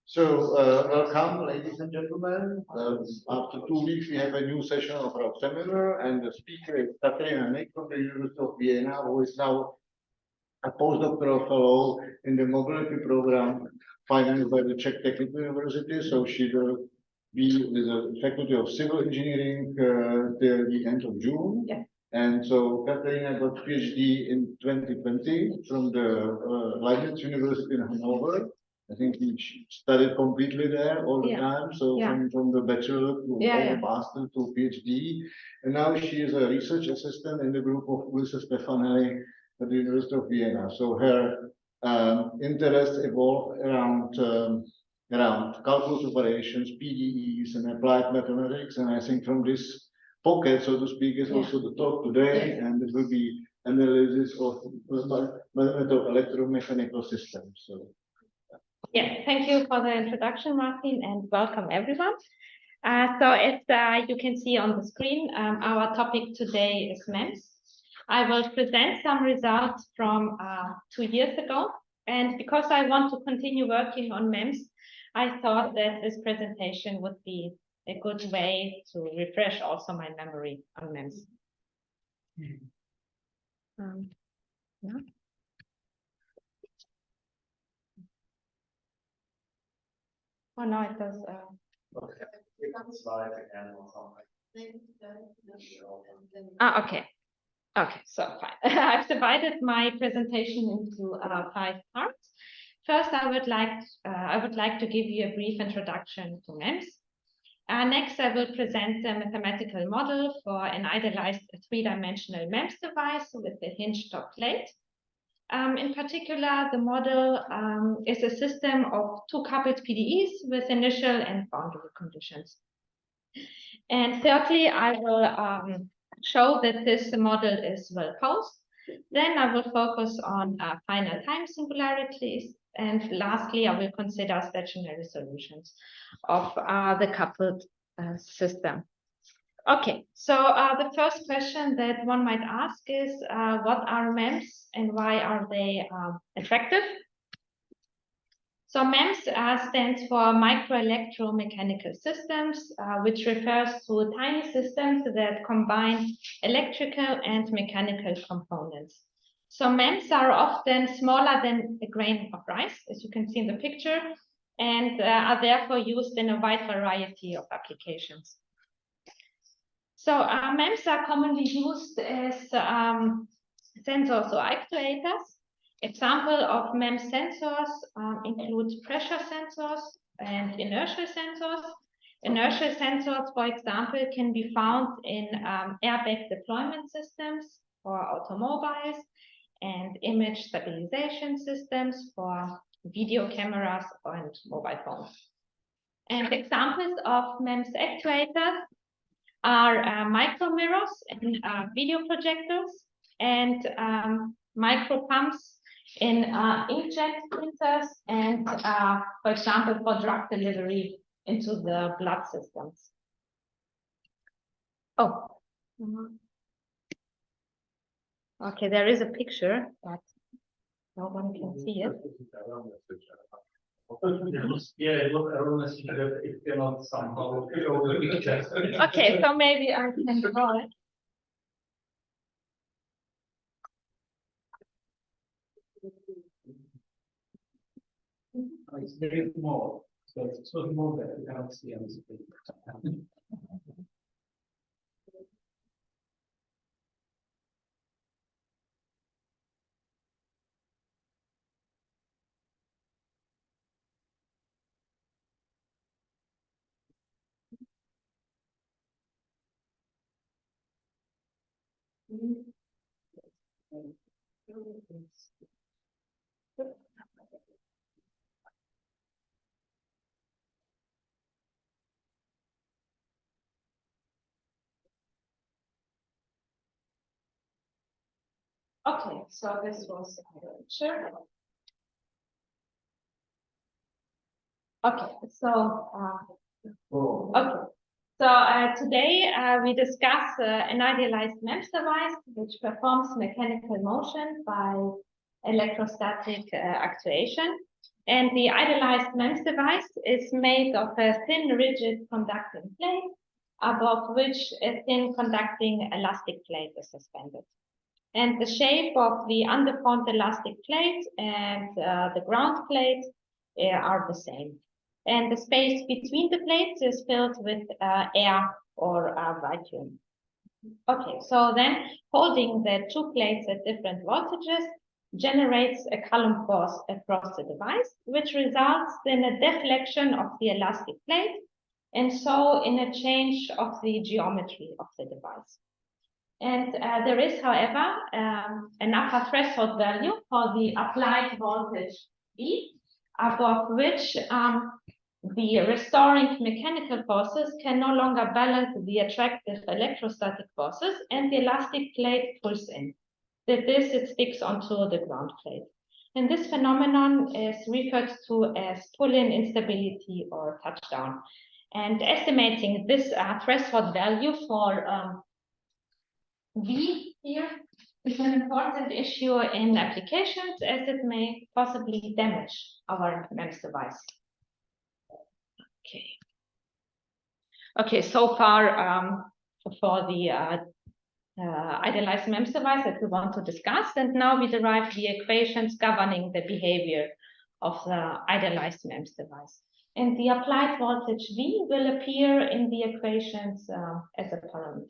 So, welcome, ladies and gentlemen. After 2 weeks, we have a new session of our seminar, and the speaker is Katerina from the University of Vienna, who is now a postdoctoral fellow in the mobility program financed by the Czech Technical University. So she will be with the Faculty of Civil Engineering till the end of June. Yeah. And so Katerina got PhD in 2020 from the Leibniz University in Hanover. I think she studied completely there all the time. So from the bachelor to master to PhD. And now she is a research assistant in the group of Ulisse Stefanelli at the University of Vienna. So her interests evolved around calculus operations, PDEs, and applied mathematics. And I think from this pocket, so to speak, is also the talk today, and it will be analysis of electromechanical systems. So. Yeah, thank you for the introduction, Martin, and welcome everyone. So as you can see on the screen, our topic today is MEMS. I will present some results from 2 years ago, and because I want to continue working on MEMS, I thought that this presentation would be a good way to refresh also my memory on MEMS. Yeah. Oh no, it does. Okay. Okay, so fine. I've divided my presentation into 5 parts. First, I would like to give you a brief introduction to MEMS. Next, I will present the mathematical model for an idealized 3-dimensional MEMS device with a hinged top plate. In particular, the model is a system of 2 coupled PDEs with initial and boundary conditions. And thirdly, I will show that this model is well posed. Then I will focus on final time singularities. And lastly, I will consider stationary solutions of the coupled system. Okay, so the first question that one might ask is, what are MEMS and why are they attractive? So MEMS stands for microelectromechanical systems, which refers to tiny systems that combine electrical and mechanical components. So MEMS are often smaller than a grain of rice, as you can see in the picture, and are therefore used in a wide variety of applications. So MEMS are commonly used as sensors or actuators. Example of MEMS sensors include pressure sensors and inertial sensors. Inertial sensors, for example, can be found in airbag deployment systems for automobiles and image stabilization systems for video cameras and mobile phones. And examples of MEMS actuators are micro mirrors in video projectors and micro pumps in inkjet printers and, for example, for drug delivery into the blood systems. Oh, okay, there is a picture, but no one can see it. Okay, so maybe I can draw it. It's very small, so it's so small that you cannot see on the screen. Okay, so this was the picture. Okay, so today we discuss an idealized MEMS device which performs mechanical motion by electrostatic actuation. And the idealized MEMS device is made of a thin, rigid conducting plate, above which a thin conducting elastic plate is suspended. And the shape of the underformed elastic plate and the ground plate are the same. And the space between the plates is filled with air or vacuum. Okay, so then holding the two plates at different voltages generates a Coulomb force across the device, which results in a deflection of the elastic plate, and so in a change of the geometry of the device. And there is, however, an upper threshold value for the applied voltage V, above which the restoring mechanical forces can no longer balance the attractive electrostatic forces, and the elastic plate pulls in. With this, it sticks onto the ground plate. And this phenomenon is referred to as pull-in instability or touchdown. And estimating this threshold value for V here is an important issue in applications, as it may possibly damage our MEMS device. Okay. Okay, so far for the idealized MEMS device that we want to discuss, and now we derive the equations governing the behavior of the idealized MEMS device. And the applied voltage V will appear in the equations as a parameter.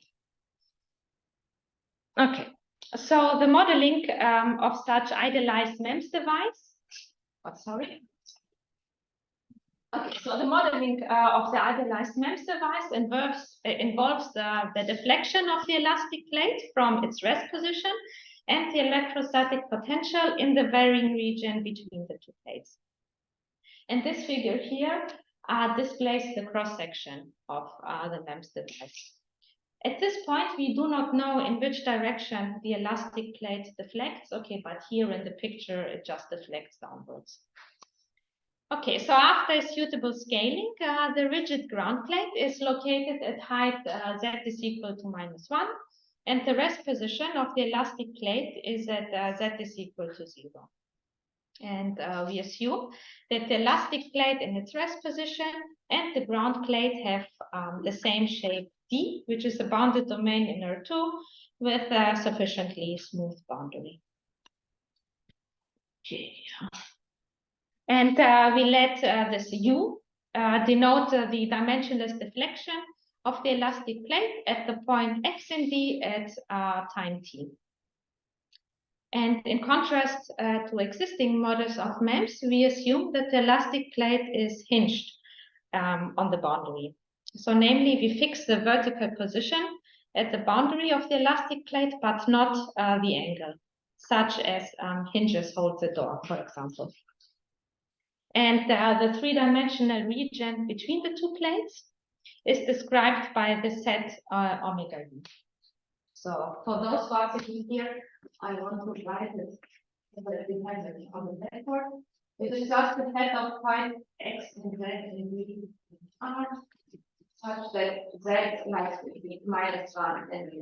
Okay, so the modeling of such idealized MEMS device, Okay, so the modeling of the idealized MEMS device involves the deflection of the elastic plate from its rest position and the electrostatic potential in the varying region between the two plates. And this figure here displays the cross-section of the MEMS device. At this point, we do not know in which direction the elastic plate deflects. Okay, but here in the picture, it just deflects downwards. Okay, so after suitable scaling, the rigid ground plate is located at height z is equal to -1, and the rest position of the elastic plate is at z is equal to 0. And we assume that the elastic plate in its rest position and the ground plate have the same shape D, which is a bounded domain in R2 with a sufficiently smooth boundary. Okay. And we let this U denote the dimensionless deflection of the elastic plate at the point X in D at time T. And in contrast to existing models of MEMS, we assume that the elastic plate is hinged on the boundary. So namely, we fix the vertical position at the boundary of the elastic plate, but not the angle, such as hinges hold the door, for example. And the three-dimensional region between the two plates is described by the set omega U. So for those who are sitting here, I want to write it on the backboard. It is just the set of points X and Z in V R, such that Z lies between -1 and V.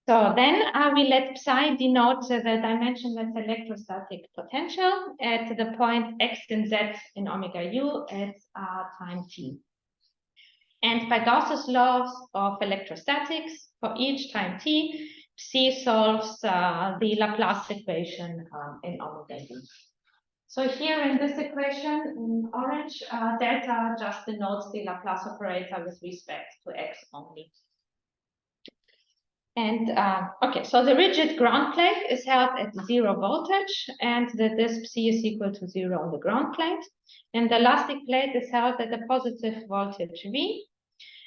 So then we let psi denote the dimensionless electrostatic potential at the point X and Z in omega U at time T. And by Gauss's laws of electrostatics, for each time T, psi solves the Laplace equation in omega U. So here in this equation in orange, delta just denotes the Laplace operator with respect to X only. And okay, so the rigid ground plate is held at 0 voltage, and this psi is equal to 0 on the ground plate. And the elastic plate is held at a positive voltage V.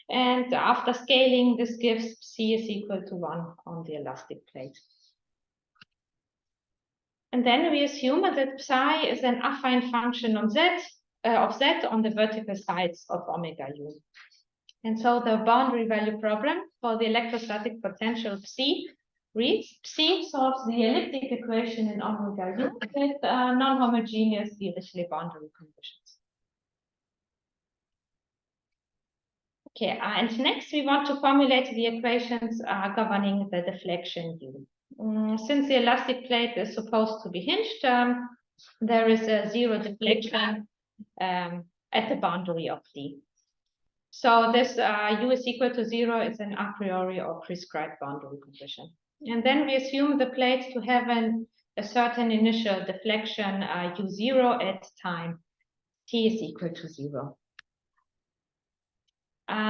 And after scaling, this gives psi is equal to 1 on the elastic plate. And then we assume that psi is an affine function on Z on the vertical sides of omega U. And so the boundary value problem for the electrostatic potential psi reads psi solves the elliptic equation in omega U with non-homogeneous Dirichlet boundary conditions. Okay, and next we want to formulate the equations governing the deflection U. Since the elastic plate is supposed to be hinged, there is a zero deflection at the boundary of D. So this U is equal to 0 is an a priori or prescribed boundary condition. And then we assume the plate to have a certain initial deflection U0 at time T is equal to 0.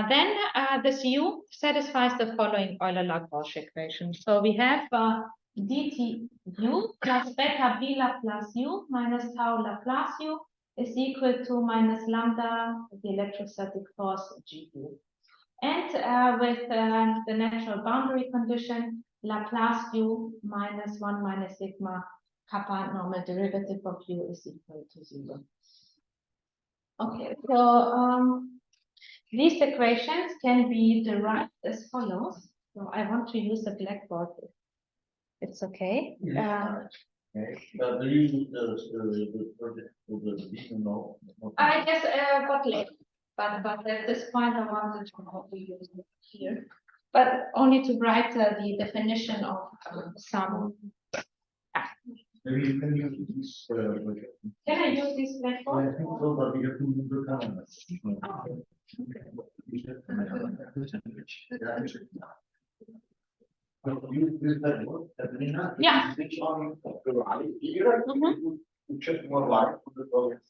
Then this U satisfies the following Euler-Lagrange equation. So we have dt U plus beta B Laplace U minus tau Laplace U is equal to minus lambda, the electrostatic force GU. And with the natural boundary condition, Laplace U minus 1 minus sigma kappa normal derivative of U is equal to 0. Okay, so these equations can be derived as follows. So I want to use a blackboard. It's okay. But do you use the project for the beacon now? I just got late, but at this point I wanted to know we use it here, but only to write the definition of some. Maybe you can use this project. Can I use this blackboard? I think so, but we have to move the camera. Use this blackboard, Katerina. Yeah. Switch on the light here. You check more light on the project.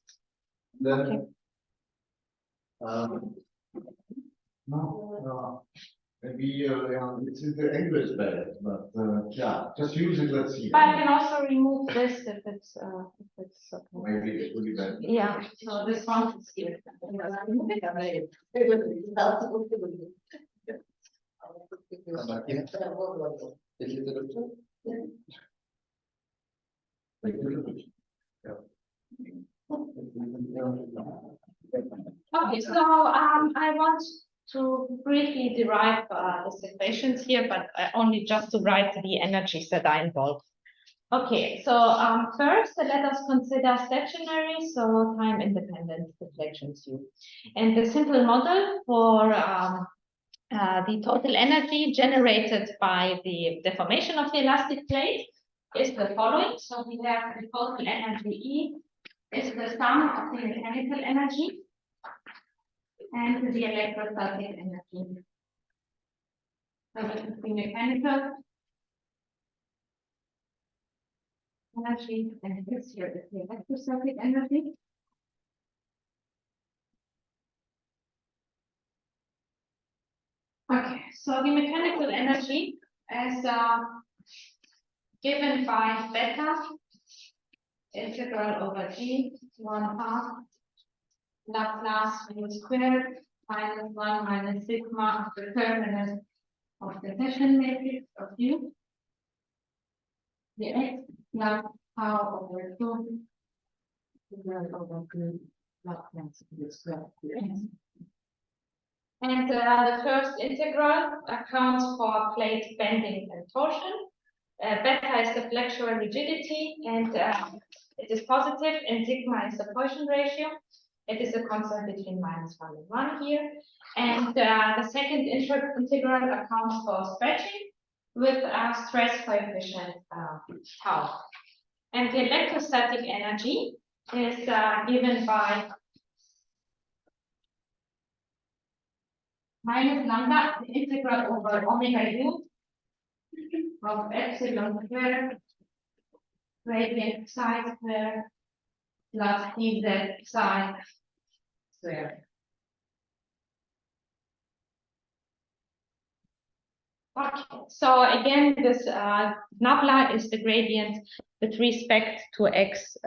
Then, no, maybe yeah, this is the English bad, but yeah, just use it. Let's see. But I can also remove this if it's okay. Maybe it will be better. Yeah. So this one is here. Okay, so I want to briefly derive these equations here, but only just to write the energies that are involved. Okay, so first let us consider stationary, so time-independent deflections U. And the simple model for the total energy generated by the deformation of the elastic plate is the following. So we have the total energy E is the sum of the mechanical energy and the electrostatic energy. So this is the mechanical energy, and this here is the electrostatic energy. Okay, so the mechanical energy is given by beta integral over G 1/2 Laplace U squared minus 1 minus sigma of the determinant of the Hessian matrix of U. The x plus tau over 2 integral over G Laplace U squared. And the first integral accounts for plate bending and torsion. Beta is the flexural rigidity, and it is positive, and sigma is the Poisson ratio. It is a constant between -1 and 1 here. And the second integral accounts for stretching with a stress coefficient tau. And the electrostatic energy is given by minus lambda, the integral over omega U of epsilon squared gradient psi squared plus dz psi squared. Okay, so again, this nabla is the gradient with respect to x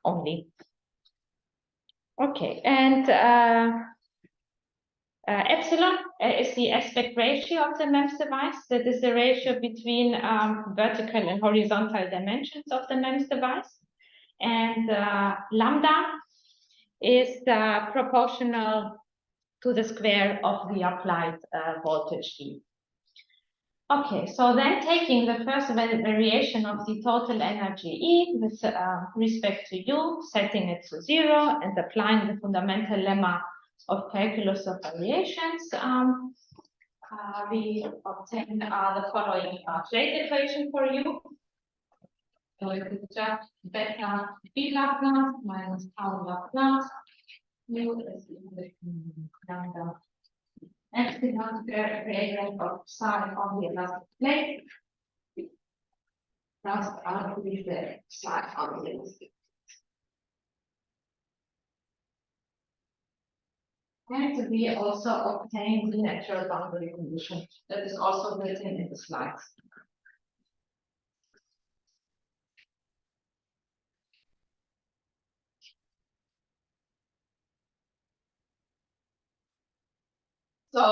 only. Okay, and epsilon is the aspect ratio of the MEMS device. That is the ratio between vertical and horizontal dimensions of the MEMS device. And lambda is proportional to the square of the applied voltage E. Okay, so then taking the first variation of the total energy E with respect to U, setting it to 0 and applying the fundamental lemma of calculus of variations, we obtain the following plate equation for U. So it is just beta B Laplace minus tau Laplace. U is equal to lambda epsilon square gradient of psi on the elastic plate plus R to be the psi on the elastic. And we also obtain the natural boundary condition that is also written in the slides. So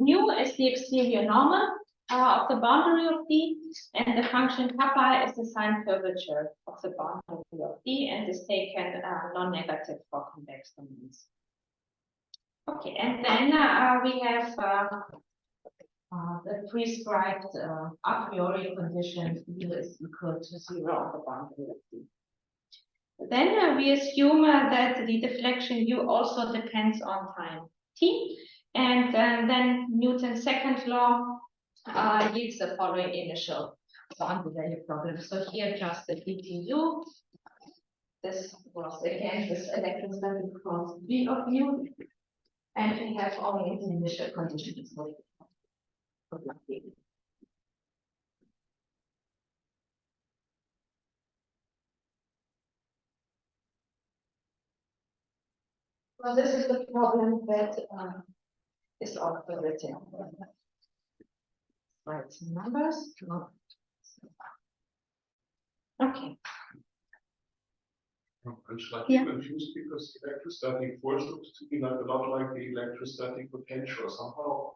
mu is the exterior normal of the boundary of D, and the function kappa is the sign curvature of the boundary of D, and is taken non-negative for convex domains. Okay, and then we have the prescribed a priori condition U is equal to 0 on the boundary of D. Then we assume that the deflection U also depends on time t, and then Newton's second law yields the following initial boundary value problem. So here just the dtu. This was again this electrostatic cross V of U, and we have only the initial conditions for the So this is the problem that is also written. Write some numbers. Okay. I'm slightly confused because electrostatic force looks to be like a lot like the electrostatic potential. Somehow,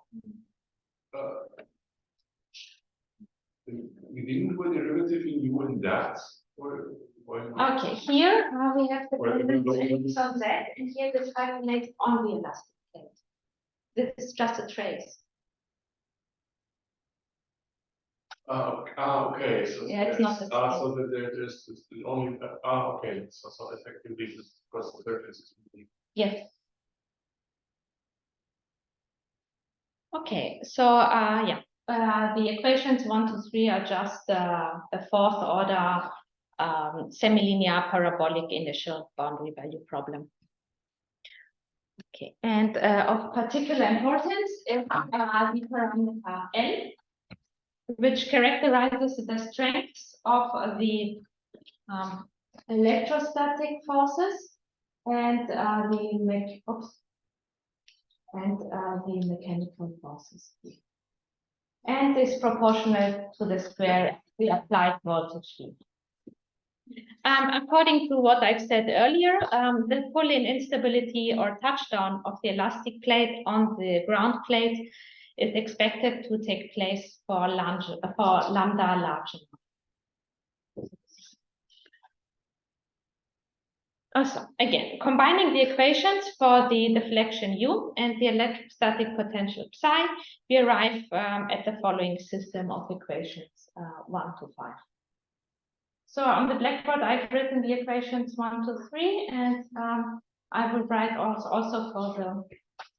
we didn't do a derivative in U and that, or why not? Okay, here we have the derivative on Z, and here this calculates on the elastic plate. This is just a trace. Okay. So yeah, it's not the same. so that there's only okay. So effectively, because the surface is moving. Yes. Okay, so yeah, the equations 1 to 3 are just the fourth order semi-linear parabolic initial boundary value problem. Okay, and of particular importance is the parameter L, which characterizes the strengths of the electrostatic forces and the mechanical forces, and is proportional to the square the applied voltage V. According to what I've said earlier, the pull-in instability or touchdown of the elastic plate on the ground plate is expected to take place for lambda large enough. Also, again, combining the equations for the deflection U and the electrostatic potential psi, we arrive at the following system of equations 1 to 5. So on the blackboard, I've written the equations 1 to 3, and I will write also for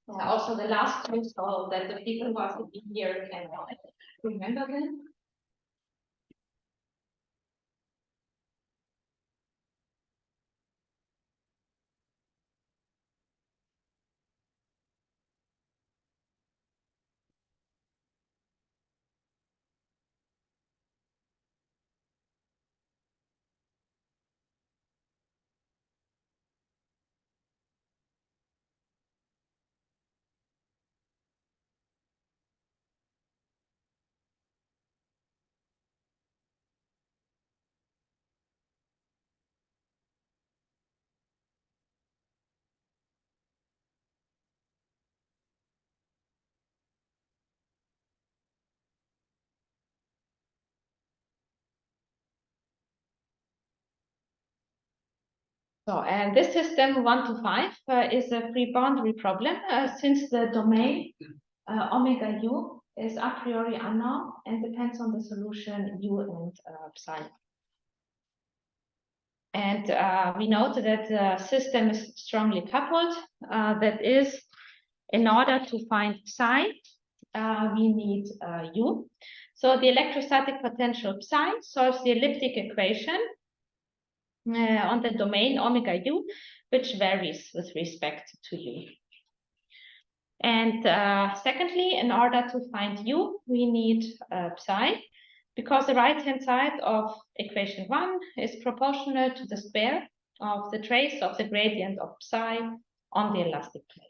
the last two, so that the people who are sitting here can remember them. So, and this system 1 to 5 is a free boundary problem since the domain omega U is a priori unknown and depends on the solution U and psi. And we note that the system is strongly coupled. That is, in order to find psi, we need U. So the electrostatic potential psi solves the elliptic equation on the domain omega U, which varies with respect to U. And secondly, in order to find U, we need psi, because the right-hand side of equation 1 is proportional to the square of the trace of the gradient of psi on the elastic plate.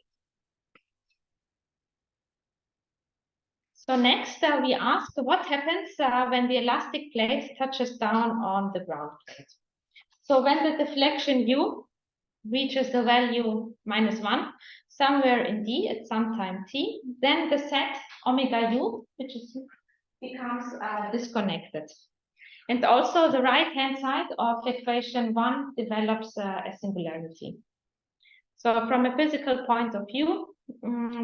So next, we ask what happens when the elastic plate touches down on the ground plate. So when the deflection U reaches the value -1, somewhere in D at some time t, then the set omega U, which is becomes disconnected. And also the right-hand side of equation 1 develops a singularity. So from a physical point of view,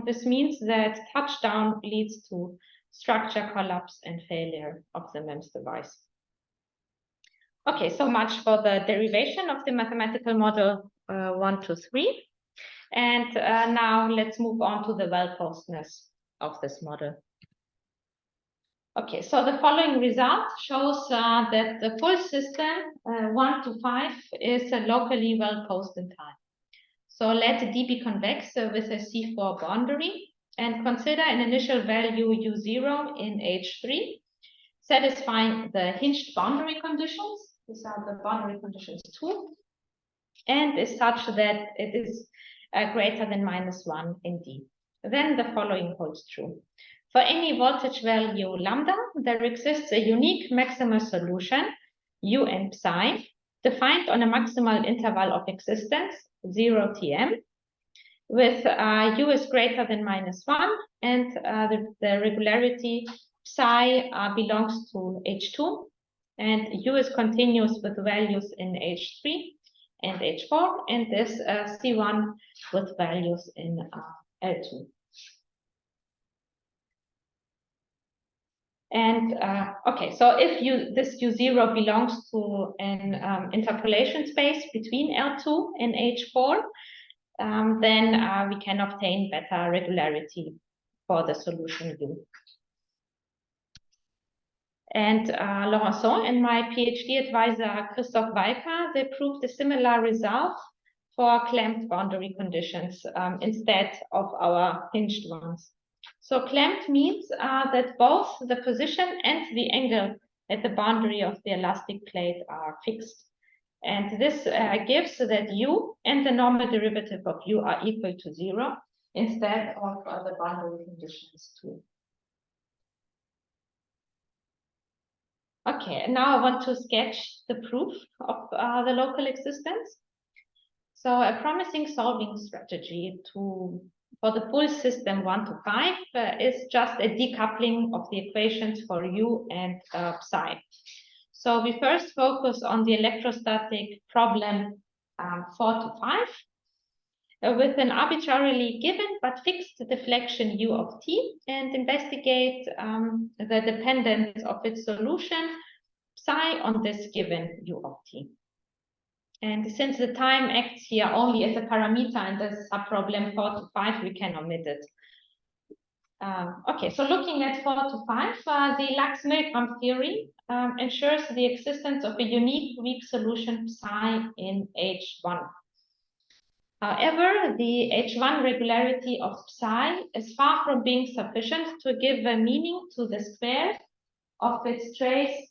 this means that touchdown leads to structure collapse and failure of the MEMS device. Okay, so much for the derivation of the mathematical model 1 to 3. And now let's move on to the well-posedness of this model. Okay, so the following result shows that the full system 1 to 5 is locally well-posed in time. So let D be convex with a C4 boundary and consider an initial value U0 in H3, satisfying the hinged boundary conditions. These are the boundary conditions 2, and is such that it is greater than -1 in D. Then the following holds true. For any voltage value lambda, there exists a unique maximal solution, U and psi, defined on a maximal interval of existence, 0 Tm, with U is greater than -1, and the regularity psi belongs to H2, and U is continuous with values in H3 and H4, and this C1 with values in L2. And okay, so if this U0 belongs to an interpolation space between L2 and H4, then we can obtain better regularity for the solution U. And Laurençon and my PhD advisor, Christoph Walker, they proved a similar result for clamped boundary conditions instead of our hinged ones. So clamped means that both the position and the angle at the boundary of the elastic plate are fixed. And this gives that U and the normal derivative of U are equal to 0 instead of the boundary conditions 2. Okay, now I want to sketch the proof of the local existence. So a promising solving strategy for the full system 1 to 5 is just a decoupling of the equations for U and psi. So we first focus on the electrostatic problem 4 to 5 with an arbitrarily given but fixed deflection U of t, and investigate the dependence of its solution psi on this given U of t. And since the time acts here only as a parameter in the subproblem 4 to 5, we can omit it. Okay, so looking at 4 to 5, the Lax-Milgram theory ensures the existence of a unique weak solution psi in H1. However, the H1 regularity of psi is far from being sufficient to give a meaning to the square of its trace,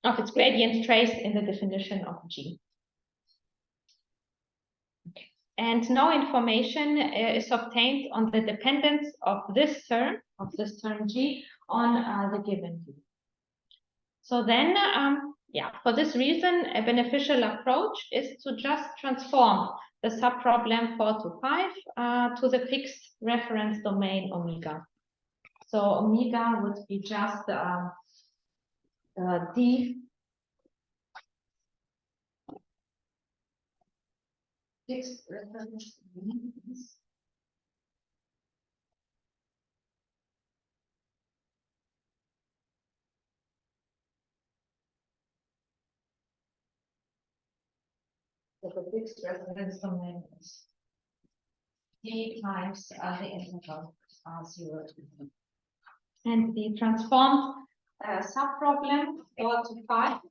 of its gradient traced in the definition of G. Okay. And no information is obtained on the dependence of this term G on the given U. So then, for this reason, a beneficial approach is to just transform the subproblem 4 to 5 to the fixed reference domain omega. So omega would be just D fixed reference domains. So the fixed reference domain is d times the interval r0 to 1. And the transformed subproblem 4 to 5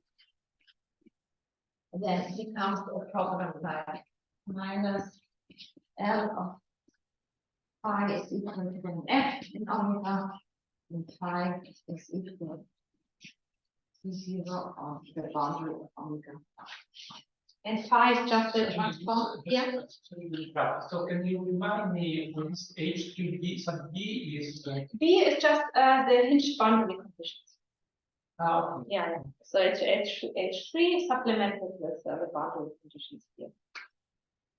then becomes a problem like minus L of phi is equal to an f in omega, and phi is equal to 0 of the boundary of omega. And phi is just the transform. Yeah. So can you remind me what is H3B? So B is B is just the hinged boundary conditions. okay. Yeah. So it's H3 supplemented with the boundary conditions here.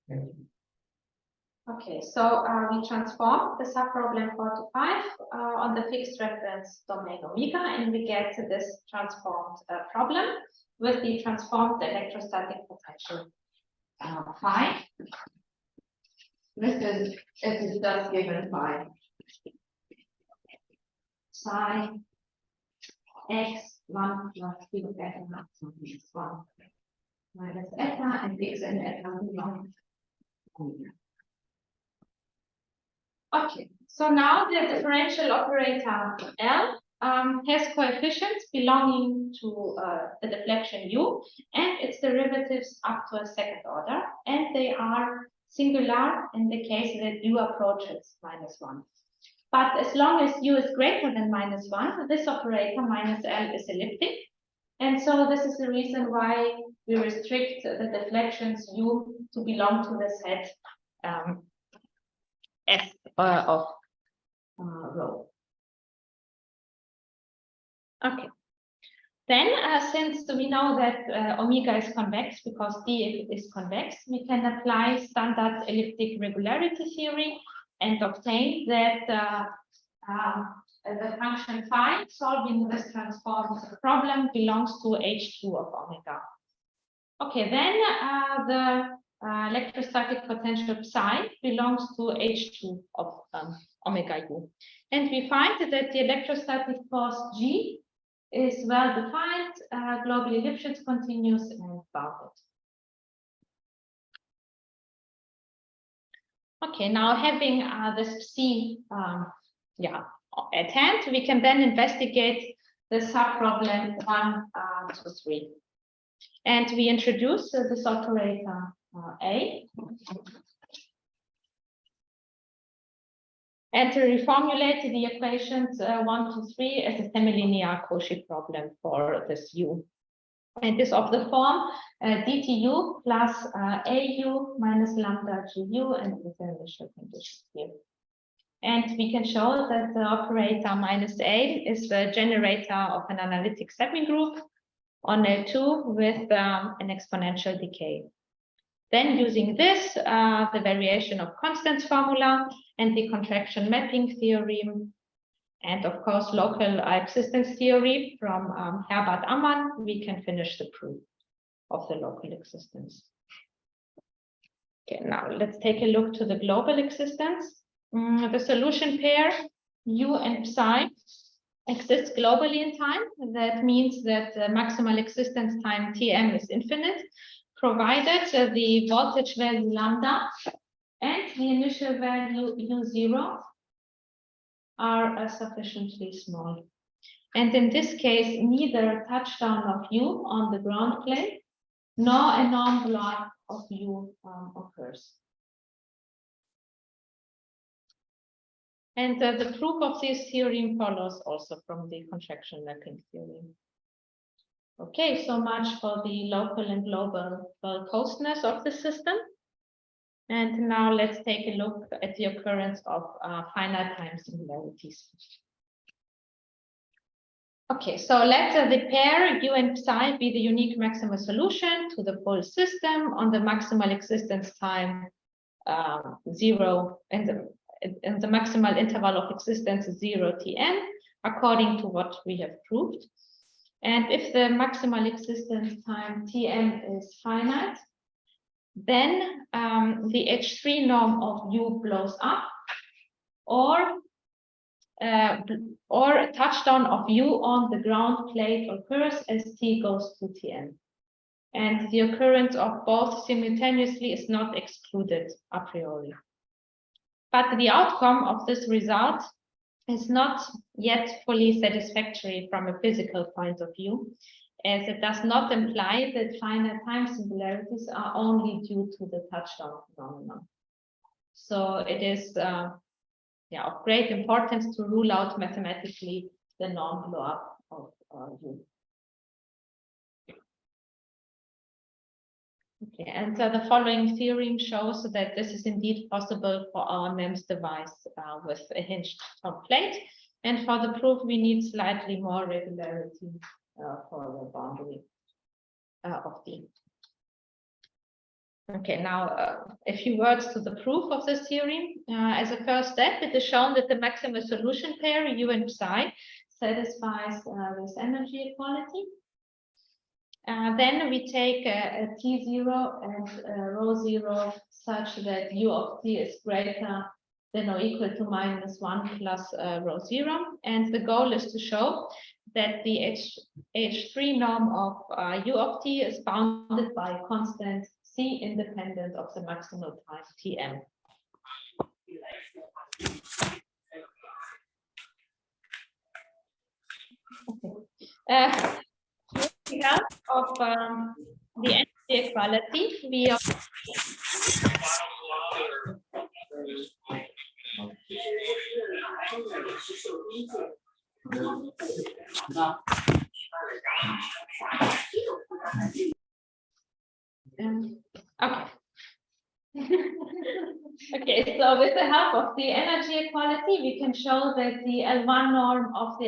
Thank you. Okay, so we transform the subproblem 4 to 5 on the fixed reference domain omega, and we get to this transformed problem with the transformed electrostatic potential phi. This is it is just given by psi x1 plus b eta minus 1 minus eta, and x and eta belong to omega. Okay, so now the differential operator L has coefficients belonging to the deflection u and its derivatives up to a second order, and they are singular in the case that u approaches -1. But as long as u is greater than -1, this operator minus L is elliptic, and so this is the reason why we restrict the deflections u to belong to the set S of rho. Okay. Then, since we know that omega is convex because d is convex, we can apply standard elliptic regularity theory and obtain that the function phi solving this transformed problem belongs to H2 of omega. Okay, then the electrostatic potential psi belongs to H2 of omega u. And we find that the electrostatic force G is well defined, globally Lipschitz continuous and bounded. Okay, now having this psi at hand, we can then investigate the subproblem 1 to 3. And we introduce this operator A. And to reformulate the equations 1 to 3 as a semi-linear Cauchy problem for this u. And this of the form dtu plus au minus lambda gu, and with the initial conditions here. And we can show that the operator minus A is the generator of an analytic semigroup on L2 with an exponential decay. Then using this, the variation of constants formula and the contraction mapping theorem, and of course local existence theory from Herbert Ammann, we can finish the proof of the local existence. Okay, now let's take a look to the global existence. The solution pair u and psi exists globally in time. That means that the maximal existence time Tm is infinite, provided the voltage value lambda and the initial value u0 are sufficiently small. And in this case, neither touchdown of u on the ground plane nor a non-block of u occurs. And the proof of this theorem follows also from the contraction mapping theorem. Okay, so much for the local and global closeness of the system. And now let's take a look at the occurrence of finite time singularities. Okay, so let the pair u and psi be the unique maximal solution to the full system on the maximal existence time 0 and the maximal interval of existence 0 Tn, according to what we have proved. And if the maximal existence time Tm is finite, then the H3 norm of u blows up, or touchdown of u on the ground plate occurs as t goes to Tn. and the occurrence of both simultaneously is not excluded a priori. But the outcome of this result is not yet fully satisfactory from a physical point of view, as it does not imply that finite time singularities are only due to the touchdown phenomenon. So it is of great importance to rule out mathematically the non-blow-up of U. Okay, and the following theorem shows that this is indeed possible for our MEMS device with a hinged top plate. And for the proof, we need slightly more regularity for the boundary of D. Okay, now a few words to the proof of this theorem. As a first step, it is shown that the maximal solution pair U and psi satisfies this energy equality. Then we take a T0 and rho 0 such that U of T is greater than or equal to -1 plus rho 0. And the goal is to show that the H3 norm of U of T is bounded by a constant C independent of the maximal time Tm. Okay. Of the energy equality, we okay. Okay, so with the help of the energy equality, we can show that the L1 norm of the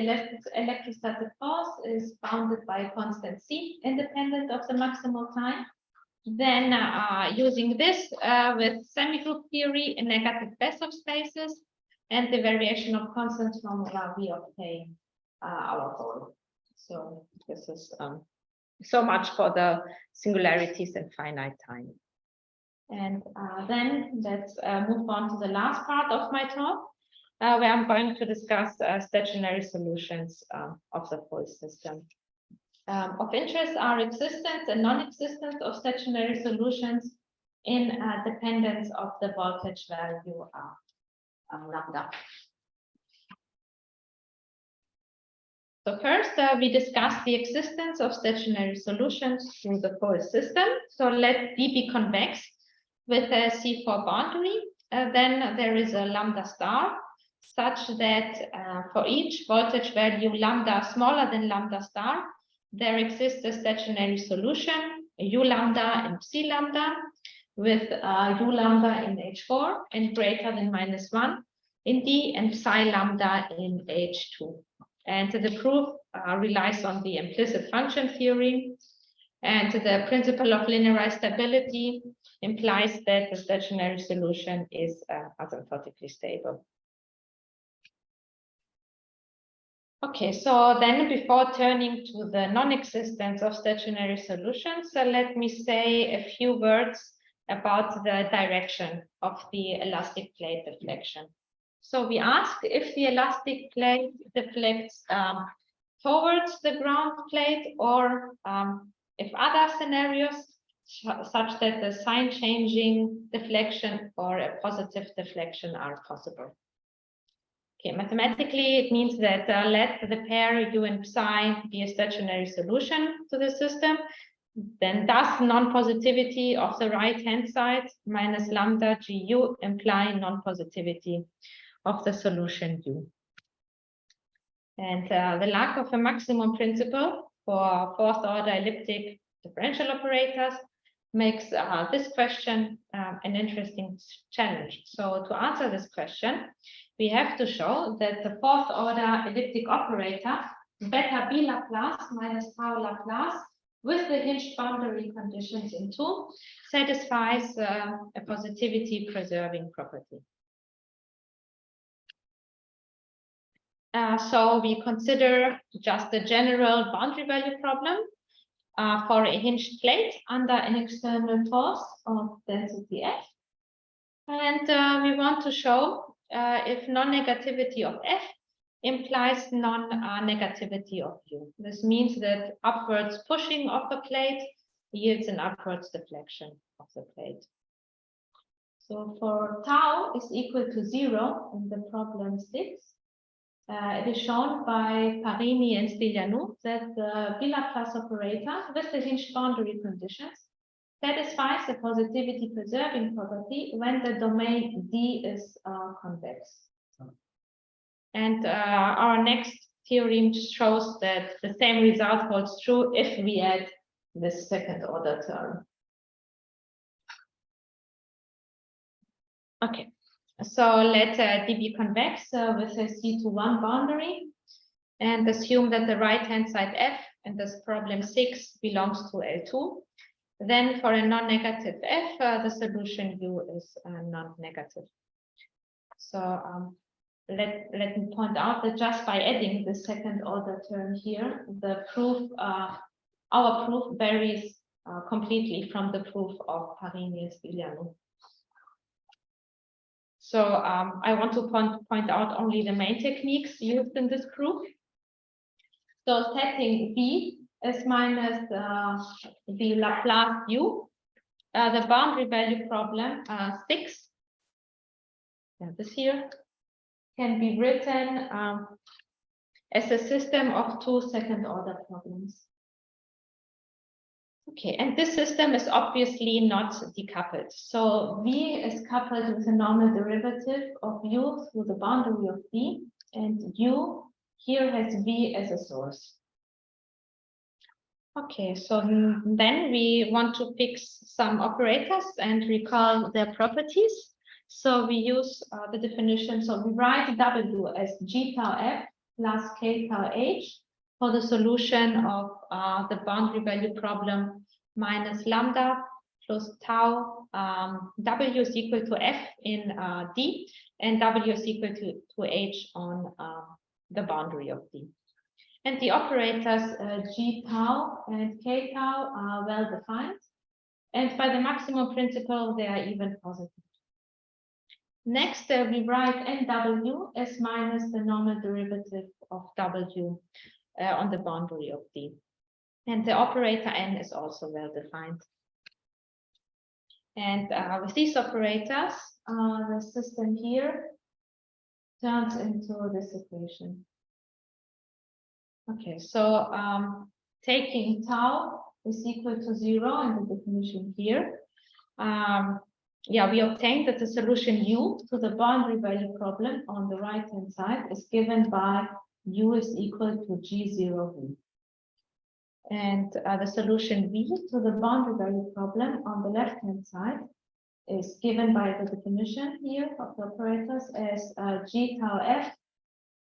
electrostatic force is bounded by a constant C, independent of the maximal time. Then using this with semigroup theory in negative Bezoff spaces and the variation of constants formula, we obtain our goal. So this is so much for the singularities in finite time. And then let's move on to the last part of my talk, where I'm going to discuss stationary solutions of the full system. Of interest are existence and non-existence of stationary solutions in dependence of the voltage value lambda. So first, we discuss the existence of stationary solutions through the full system. So let D be convex with a C4 boundary. Then there is a lambda star such that for each voltage value lambda smaller than lambda star, there exists a stationary solution, U lambda and C lambda, with U lambda in H4 and greater than -1 in D and psi lambda in H2. And the proof relies on the implicit function theory. And the principle of linearized stability implies that the stationary solution is asymptotically stable. Okay, so then before turning to the non-existence of stationary solutions, let me say a few words about the direction of the elastic plate deflection. So we ask if the elastic plate deflects towards the ground plate, or if other scenarios such that the sign changing deflection or a positive deflection are possible. Okay, mathematically, it means that let the pair U and psi be a stationary solution to the system, then thus non-positivity of the right-hand side minus lambda GU imply non-positivity of the solution U. And the lack of a maximum principle for fourth-order elliptic differential operators makes this question an interesting challenge. So to answer this question, we have to show that the fourth-order elliptic operator, beta B Laplace minus tau Laplace, with the hinged boundary conditions in 2, satisfies a positivity-preserving property. So we consider just the general boundary value problem for a hinged plate under an external force of density F. And we want to show if non-negativity of F implies non-negativity of U. This means that upwards pushing of a plate yields an upwards deflection of the plate. So for tau is equal to 0 in the problem 6, it is shown by Parini and Stylianou that the Laplace operator with the hinged boundary conditions satisfies the positivity preserving property when the domain D is convex. And our next theorem shows that the same result holds true if we add this second order term. Okay, so let D be convex with a C to 1 boundary and assume that the right-hand side F in this problem 6 belongs to L2. Then for a non-negative F, the solution U is non-negative. So let me point out that just by adding the second order term here, the proof, our proof varies completely from the proof of Parini and Stylianou. So I want to point out only the main techniques used in this proof. So setting V is minus the Laplace U, the boundary value problem 6, this here, can be written as a system of 2 second order problems. Okay, and this system is obviously not decoupled. So V is coupled with a normal derivative of U through the boundary of V, and U here has V as a source. Okay, so then we want to fix some operators and recall their properties. So we use the definition. So we write W as G tau F plus K tau H for the solution of the boundary value problem minus lambda plus tau. W is equal to F in D, and W is equal to H on the boundary of D. And the operators G tau and K tau are well defined. And by the maximum principle, they are even positive. Next, we write NW as minus the normal derivative of W on the boundary of D. And the operator N is also well defined. And with these operators, the system here turns into this equation. Okay, so taking tau is equal to 0 in the definition here. We obtain that the solution U to the boundary value problem on the right-hand side is given by U is equal to G0V. And the solution V to the boundary value problem on the left-hand side is given by the definition here of the operators as G tau F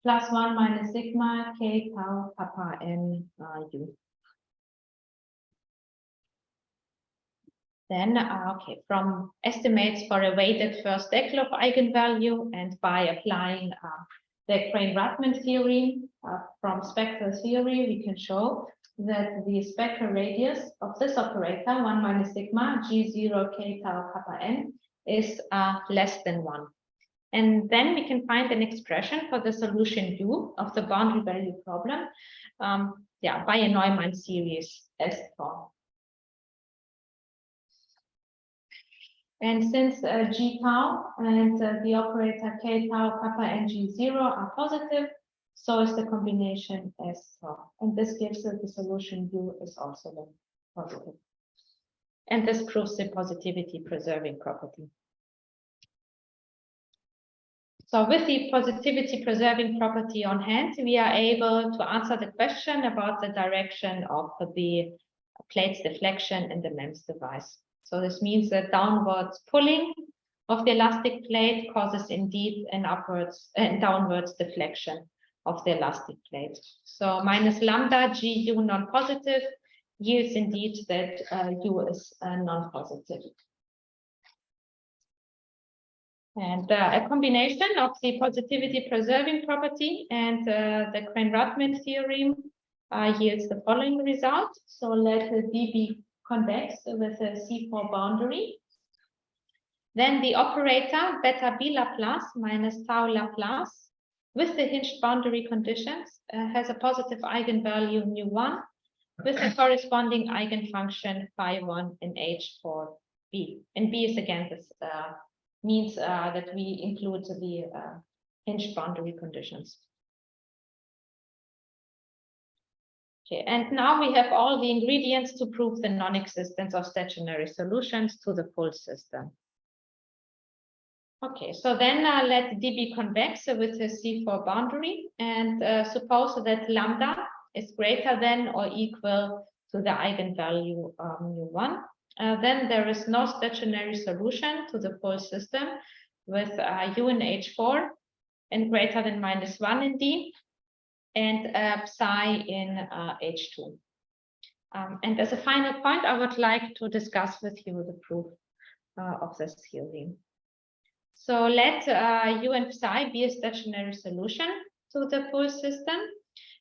plus 1 minus sigma K tau kappa N U. Then, okay, from estimates for a weighted first Eklof eigenvalue and by applying the Crane-Rathmann theorem from spectral theory, we can show that the spectral radius of this operator, 1 minus sigma G0 K tau kappa N, is less than 1. And then we can find an expression for the solution U of the boundary value problem by a Neumann series S form. And since G tau and the operator K tau kappa N G0 are positive, so is the combination S tau. And this gives that the solution U is also positive. And this proves the positivity preserving property. So with the positivity preserving property on hand, we are able to answer the question about the direction of the plate's deflection in the MEMS device. So this means that downwards pulling of the elastic plate causes indeed an upwards and downwards deflection of the elastic plate. So minus lambda GU non-positive yields indeed that U is non-positive. And a combination of the positivity preserving property and the Crane-Rathmann theorem yields the following result. So let D be convex with a C4 boundary. Then the operator beta B Laplace minus tau Laplace with the hinged boundary conditions has a positive eigenvalue mu1 with a corresponding eigenfunction phi1 in H for B. And B is again this means that we include the hinged boundary conditions. Okay, and now we have all the ingredients to prove the non-existence of stationary solutions to the full system. Okay, so then let D be convex with a C4 boundary, and suppose that lambda is greater than or equal to the eigenvalue mu1. Then there is no stationary solution to the full system with U in H4 and greater than -1 in D, and psi in H2. And as a final point, I would like to discuss with you the proof of this theory. So let U and psi be a stationary solution to the full system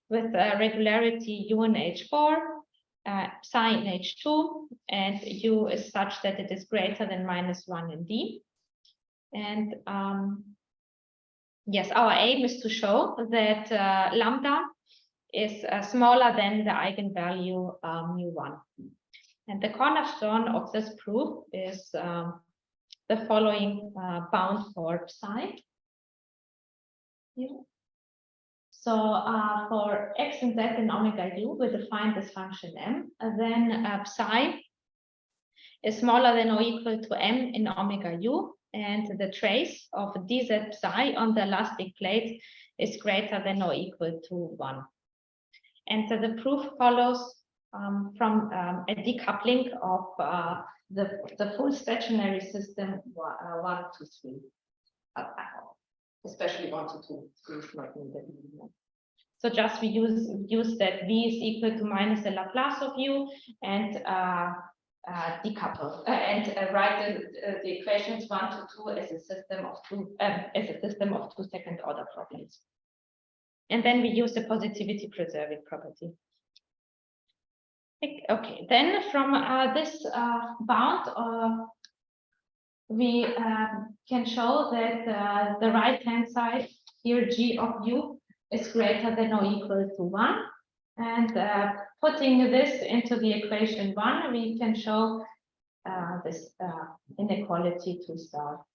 with regularity U in H4, psi in H2, and U is such that it is greater than -1 in D. And yes, our aim is to show that lambda is smaller than the eigenvalue mu1. And the cornerstone of this proof is the following bound for psi. Here. So for x and z in omega u, we define this function m, and then psi is smaller than or equal to m in omega u, and the trace of dz psi on the elastic plate is greater than or equal to 1. And so the proof follows from a decoupling of the full stationary system 1 to 3, especially 1 to 2. 3 is not needed anymore. So just we use that v is equal to minus the Laplace of u, and decouple and write the equations 1 to 2 as a system of two second order problems. And then we use the positivity preserving property. Okay, then from this bound, we can show that the right-hand side here, g of u, is greater than or equal to 1. And putting this into the equation 1, we can show this inequality 2 star.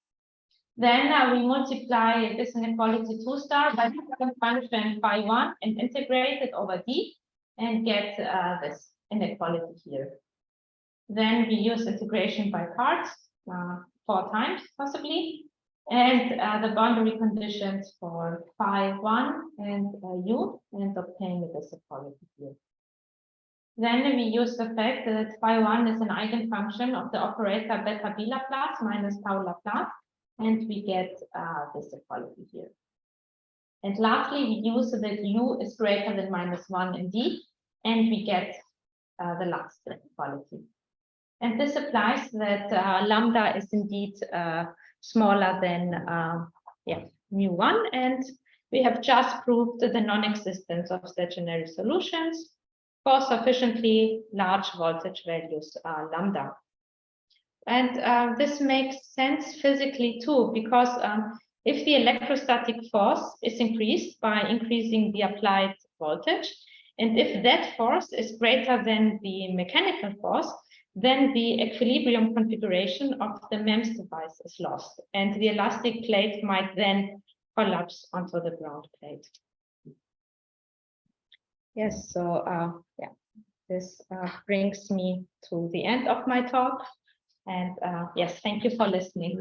Then we multiply this inequality 2 star by the function phi1 and integrate it over d and get this inequality here. Then we use integration by parts 4 times possibly, and the boundary conditions for phi1 and u, and obtain this equality here. Then we use the fact that phi1 is an eigenfunction of the operator beta b Laplace minus tau Laplace, and we get this equality here. And lastly, we use that u is greater than -1 in D, and we get the last equality. And this applies that lambda is indeed smaller than mu1, and we have just proved the non-existence of stationary solutions for sufficiently large voltage values lambda. And this makes sense physically too, because if the electrostatic force is increased by increasing the applied voltage, and if that force is greater than the mechanical force, then the equilibrium configuration of the MEMS device is lost, and the elastic plate might then collapse onto the ground plate. Yes, so this brings me to the end of my talk. And yes, thank you for listening.